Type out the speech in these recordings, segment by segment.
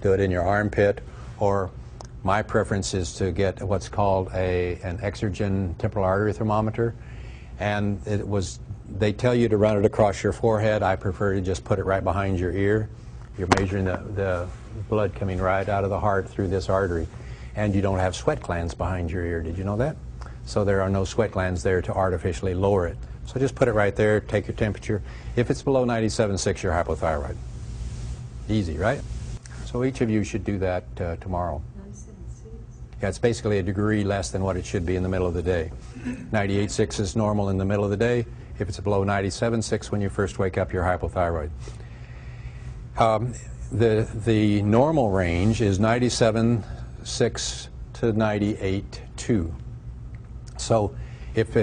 do it in your armpit, or my preference is to get what's called an exergen temporal artery thermometer, and they tell you to run it across your forehead. I prefer to just put it right behind your ear. You're measuring the blood coming right out of the heart through this artery, and you don't have sweat glands behind your ear. Did you know that? So there are no sweat glands there to artificially lower it. So just put it right there, take your temperature. If it's below 97.6, you're hypothyroid. Easy, right? So each of you should do that tomorrow. 97.6? Yeah, it's basically a degree less than what it should be in the middle of the day. 98.6 is normal in the middle of the day. If it's below 97.6 when you first wake up, you're hypothyroid. The normal range is 97.6 to 98.2. So if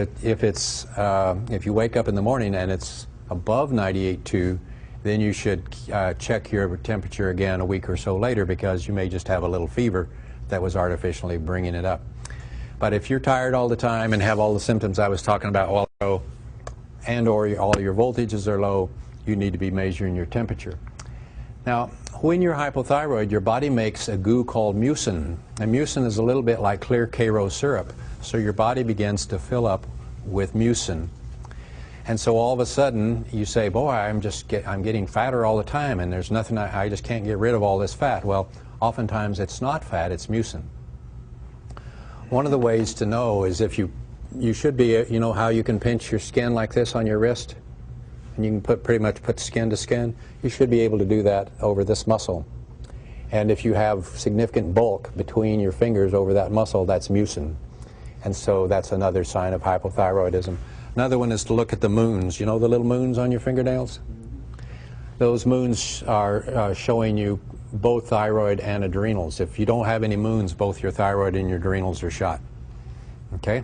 you wake up in the morning and it's above 98.2, then you should check your temperature again a week or so later, because you may just have a little fever that was artificially bringing it up. But if you're tired all the time and have all the symptoms I was talking about all low, and or all your voltages are low, you need to be measuring your temperature. Now, when you're hypothyroid, your body makes a goo called mucin. And mucin is a little bit like clear Karo syrup. So your body begins to fill up with mucin. And so all of a sudden, you say, boy, I'm getting fatter all the time, and there's nothing, I just can't get rid of all this fat. Well, oftentimes it's not fat, it's mucin. One of the ways to know is if you should be, you know how you can pinch your skin like this on your wrist? And you can pretty much put skin to skin. You should be able to do that over this muscle. And if you have significant bulk between your fingers over that muscle, that's mucin. And so that's another sign of hypothyroidism. Another one is to look at the moons. You know the little moons on your fingernails? Those moons are showing you both thyroid and adrenals. If you don't have any moons, both your thyroid and your adrenals are shot. Okay?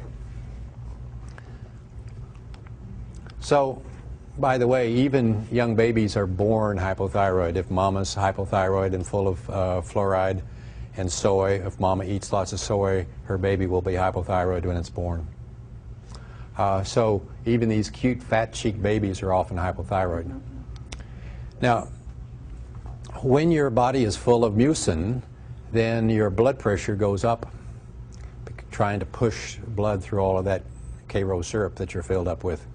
So, by the way, even young babies are born hypothyroid. If mama's hypothyroid and full of fluoride and soy, if mama eats lots of soy, her baby will be hypothyroid when it's born. So even these cute fat-cheeked babies are often hypothyroid. Now, when your body is full of mucin, then your blood pressure goes up, trying to push blood through all of that Karo syrup that you're filled up with.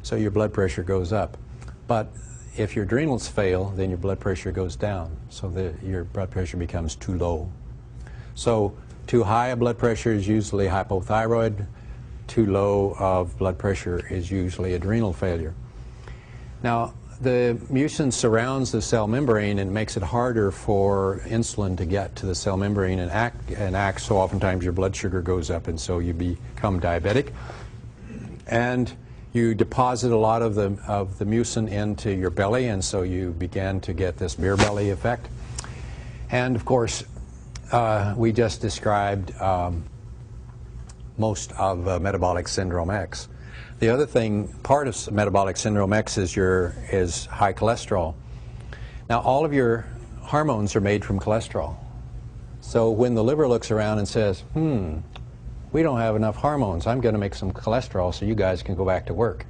So your blood pressure goes up. But if your adrenals fail, then your blood pressure goes down. So your blood pressure becomes too low. So too high a blood pressure is usually hypothyroid. Too low of blood pressure is usually adrenal failure. Now, the mucin surrounds the cell membrane and makes it harder for insulin to get to the cell membrane and act, so oftentimes your blood sugar goes up, and so you become diabetic. And you deposit a lot of the mucin into your belly, and so you begin to get this beer belly effect. And of course, we just described most of metabolic syndrome X. The other thing, part of metabolic syndrome X is high cholesterol. Now, all of your hormones are made from cholesterol. So when the liver looks around and says, we don't have enough hormones, I'm going to make some cholesterol so you guys can go back to work.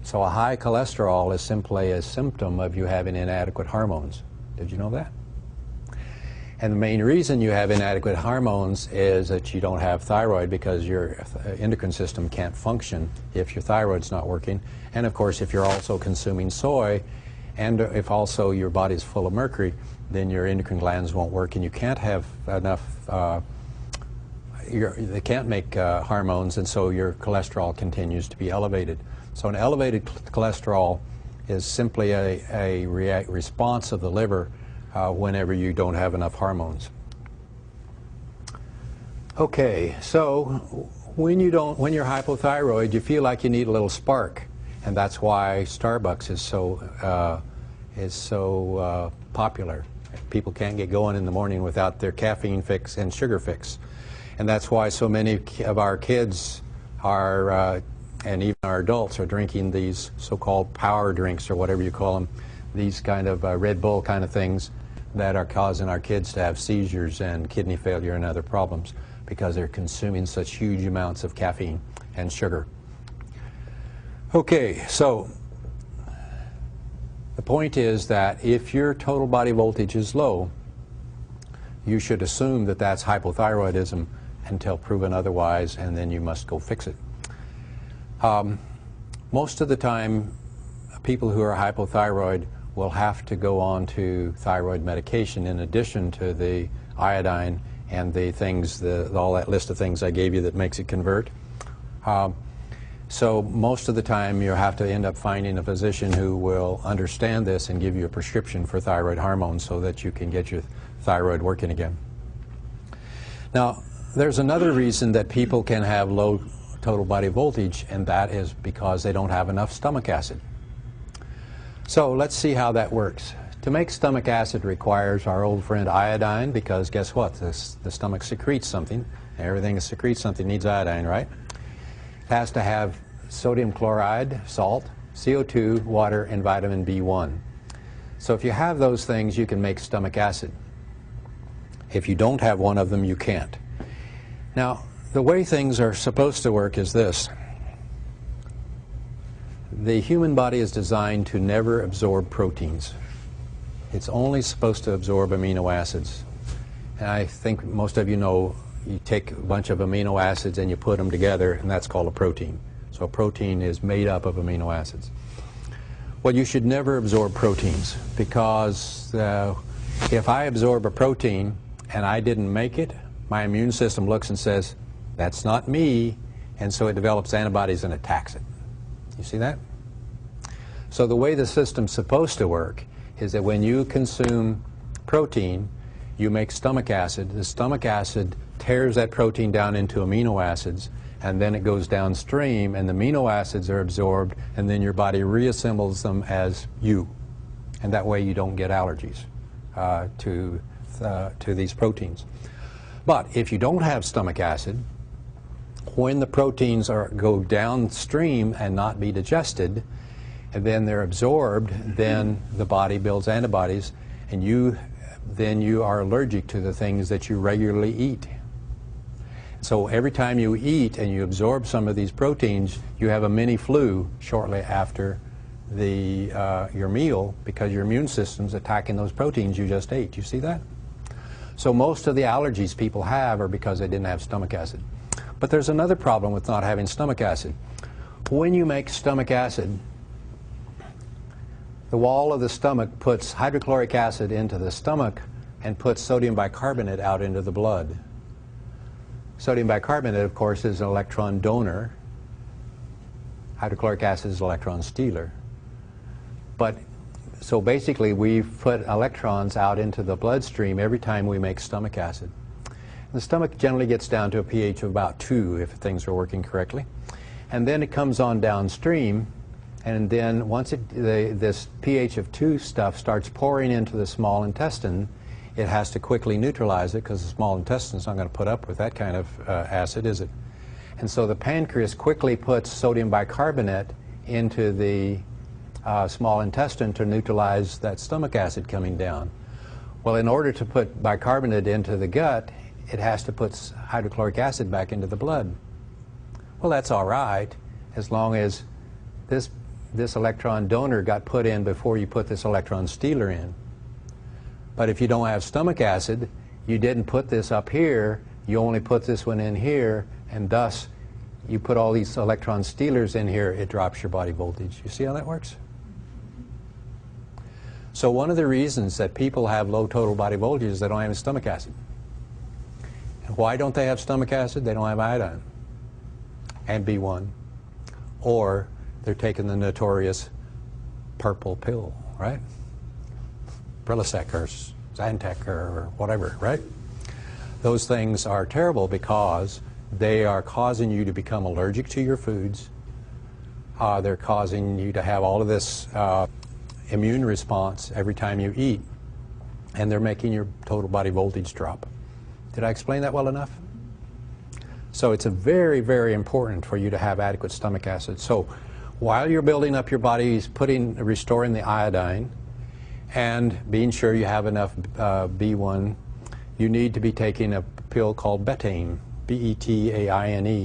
So a high cholesterol is simply a symptom of you having inadequate hormones. Did you know that? And the main reason you have inadequate hormones is that you don't have thyroid, because your endocrine system can't function if your thyroid's not working. And of course, if you're also consuming soy, and if also your body's full of mercury, then your endocrine glands won't work, and you can't have enough, they can't make hormones, and so your cholesterol continues to be elevated. So an elevated cholesterol is simply a response of the liver whenever you don't have enough hormones. Okay, so when you're hypothyroid, you feel like you need a little spark, and that's why Starbucks is so popular. People can't get going in the morning without their caffeine fix and sugar fix, and that's why so many of our kids are, and even our adults, are drinking these so-called power drinks, or whatever you call them, these kind of Red Bull kind of things that are causing our kids to have seizures and kidney failure and other problems, because they're consuming such huge amounts of caffeine and sugar. Okay, so the point is that if your total body voltage is low, you should assume that that's hypothyroidism until proven otherwise, and then you must go fix it. Most of the time, people who are hypothyroid will have to go on to thyroid medication in addition to the iodine and the things, all that list of things I gave you that makes it convert. So most of the time you have to end up finding a physician who will understand this and give you a prescription for thyroid hormones so that you can get your thyroid working again. Now, there's another reason that people can have low total body voltage, and that is because they don't have enough stomach acid. So let's see how that works. To make stomach acid requires our old friend iodine, because guess what? The stomach secretes something. Everything that secretes something needs iodine, right? It has to have sodium chloride, salt, CO2, water, and vitamin B1. So if you have those things, you can make stomach acid. If you don't have one of them, you can't. Now, the way things are supposed to work is this. The human body is designed to never absorb proteins. It's only supposed to absorb amino acids. And I think most of you know, you take a bunch of amino acids and you put them together, and that's called a protein. So a protein is made up of amino acids. Well, you should never absorb proteins, because if I absorb a protein and I didn't make it, my immune system looks and says, that's not me, and so it develops antibodies and attacks it. You see that? So the way the system's supposed to work is that when you consume protein, you make stomach acid. The stomach acid tears that protein down into amino acids, and then it goes downstream, and the amino acids are absorbed, and then your body reassembles them as you. And that way you don't get allergies to these proteins. But if you don't have stomach acid, when the proteins go downstream and not be digested, and then they're absorbed, then the body builds antibodies, and then you are allergic to the things that you regularly eat. So every time you eat and you absorb some of these proteins, you have a mini flu shortly after your meal, because your immune system's attacking those proteins you just ate. You see that? So most of the allergies people have are because they didn't have stomach acid. But there's another problem with not having stomach acid. When you make stomach acid, the wall of the stomach puts hydrochloric acid into the stomach and puts sodium bicarbonate out into the blood. Sodium bicarbonate, of course, is an electron donor. Hydrochloric acid is an electron stealer. So basically, we put electrons out into the bloodstream every time we make stomach acid. The stomach generally gets down to a pH of about 2 if things are working correctly. And then it comes on downstream, and then once this pH of 2 stuff starts pouring into the small intestine, it has to quickly neutralize it, because the small intestine is not going to put up with that kind of acid, is it? And so the pancreas quickly puts sodium bicarbonate into the small intestine to neutralize that stomach acid coming down. Well, in order to put bicarbonate into the gut, it has to put hydrochloric acid back into the blood. Well, that's all right, as long as this electron donor got put in before you put this electron stealer in. But if you don't have stomach acid, you didn't put this up here, you only put this one in here, and thus you put all these electron stealers in here, it drops your body voltage. You see how that works? So one of the reasons that people have low total body voltage is they don't have stomach acid. And why don't they have stomach acid? They don't have iodine and B1. Or they're taking the notorious purple pill, right? Prilosec or Zantac or whatever, right? Those things are terrible because they are causing you to become allergic to your foods. They're causing you to have all of this immune response every time you eat, and they're making your total body voltage drop. Did I explain that well enough? So it's very, very important for you to have adequate stomach acid. So while you're building up your body, restoring the iodine, and being sure you have enough B1, you need to be taking a pill called betaine, B-E-T-A-I-N-E.